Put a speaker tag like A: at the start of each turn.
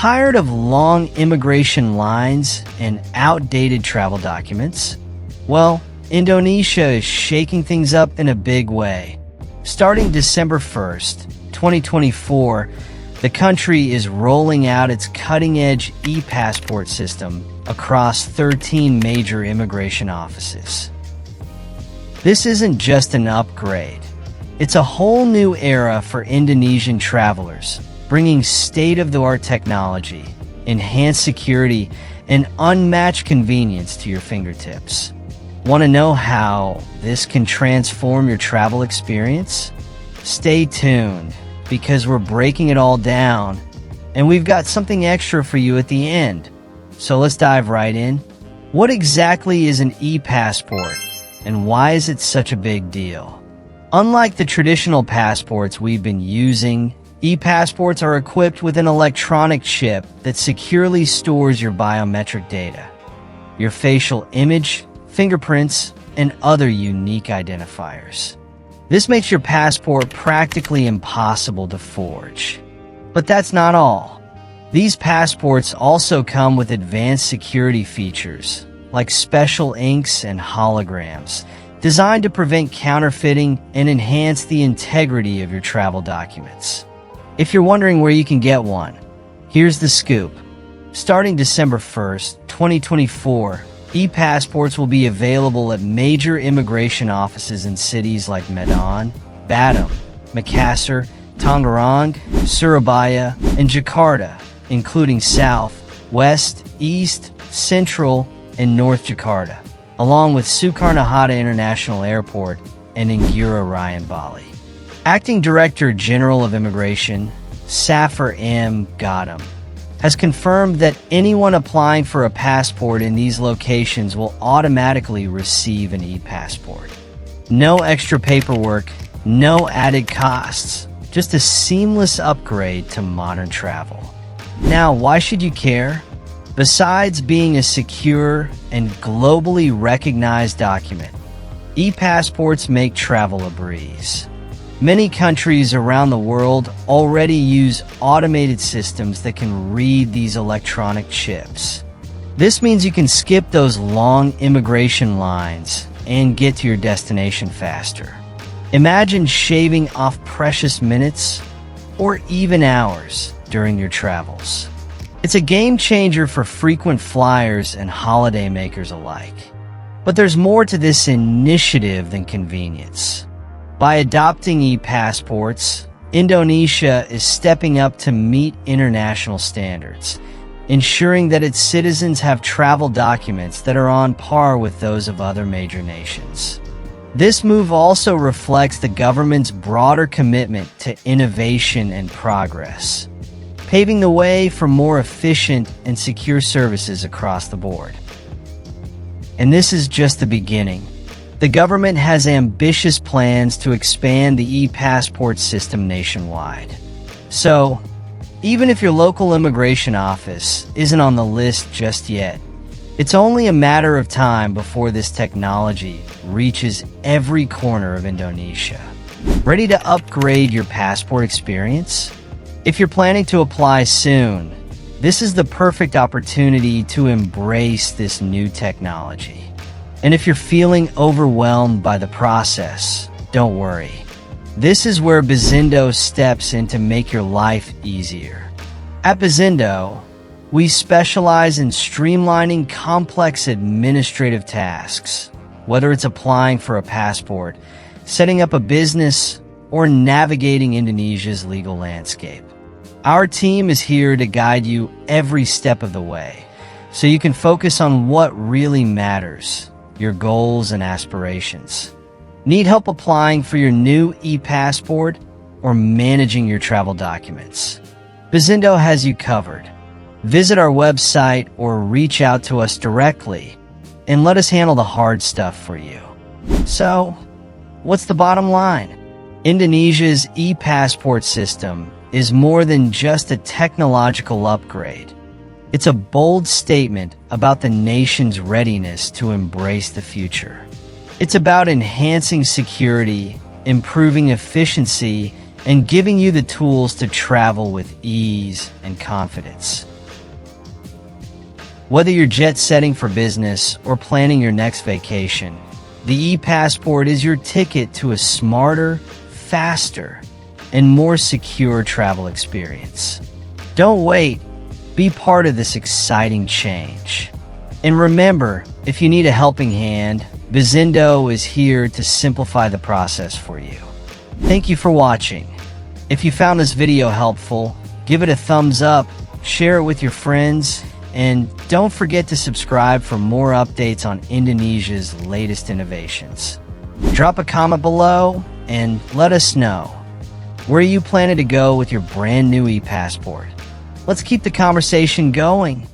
A: Tired of long immigration lines and outdated travel documents? Well, Indonesia is shaking things up in a big way. Starting December 1st, 2024, the country is rolling out its cutting-edge e-passport system across 13 major immigration offices. This isn't just an upgrade. It's a whole new era for Indonesian travelers, bringing state-of-the-art technology, enhanced security, and unmatched convenience to your fingertips. Want to know how this can transform your travel experience? Stay tuned, because we're breaking it all down, and we've got something extra for you at the end. So let's dive right in. What exactly is an e-passport, and why is it such a big deal? Unlike the traditional passports we've been using, e-passports are equipped with an electronic chip that securely stores your biometric data, your facial image, fingerprints, and other unique identifiers. This makes your passport practically impossible to forge. But that's not all. These passports also come with advanced security features, like special inks and holograms, designed to prevent counterfeiting and enhance the integrity of your travel documents. If you're wondering where you can get one, here's the scoop. Starting December 1st, 2024, e-passports will be available at major immigration offices in cities like Medan, Batam, Makassar, Tangerang, Surabaya, and Jakarta, including South, West, East, Central, and North Jakarta, along with Soekarno-Hatta International Airport and Ngurah Rai in Bali. Acting Director General of Immigration, Safar M. Gautam, has confirmed that anyone applying for a passport in these locations will automatically receive an e-passport. No extra paperwork, no added costs, just a seamless upgrade to modern travel. Now, why should you care? Besides being a secure and globally recognized document, e-passports make travel a breeze. Many countries around the world already use automated systems that can read these electronic chips. This means you can skip those long immigration lines and get to your destination faster. Imagine shaving off precious minutes or even hours during your travels. It's a game changer for frequent flyers and holiday makers alike. But there's more to this initiative than convenience. By adopting e-passports, Indonesia is stepping up to meet international standards, ensuring that its citizens have travel documents that are on par with those of other major nations. This move also reflects the government's broader commitment to innovation and progress, paving the way for more efficient and secure services across the board. And this is just the beginning. The government has ambitious plans to expand the e-passport system nationwide. So, even if your local immigration office isn't on the list just yet, it's only a matter of time before this technology reaches every corner of Indonesia. Ready to upgrade your passport experience? If you're planning to apply soon, this is the perfect opportunity to embrace this new technology. And if you're feeling overwhelmed by the process, don't worry. This is where Bizindo steps in to make your life easier. At Bizindo, we specialize in streamlining complex administrative tasks, whether it's applying for a passport, setting up a business, or navigating Indonesia's legal landscape. Our team is here to guide you every step of the way, so you can focus on what really matters, your goals and aspirations. Need help applying for your new e-passport or managing your travel documents? Bizindo has you covered. Visit our website or reach out to us directly and let us handle the hard stuff for you. So, what's the bottom line? Indonesia's e-passport system is more than just a technological upgrade. It's a bold statement about the nation's readiness to embrace the future. It's about enhancing security, improving efficiency, and giving you the tools to travel with ease and confidence. Whether you're jet setting for business or planning your next vacation, the e-passport is your ticket to a smarter, faster, and more secure travel experience. Don't wait. Be part of this exciting change. And remember, if you need a helping hand, Bizindo is here to simplify the process for you. Thank you for watching. If you found this video helpful, give it a thumbs up, share it with your friends, and don't forget to subscribe for more updates on Indonesia's latest innovations. Drop a comment below and let us know where you plan to go with your brand new e-passport. Let's keep the conversation going.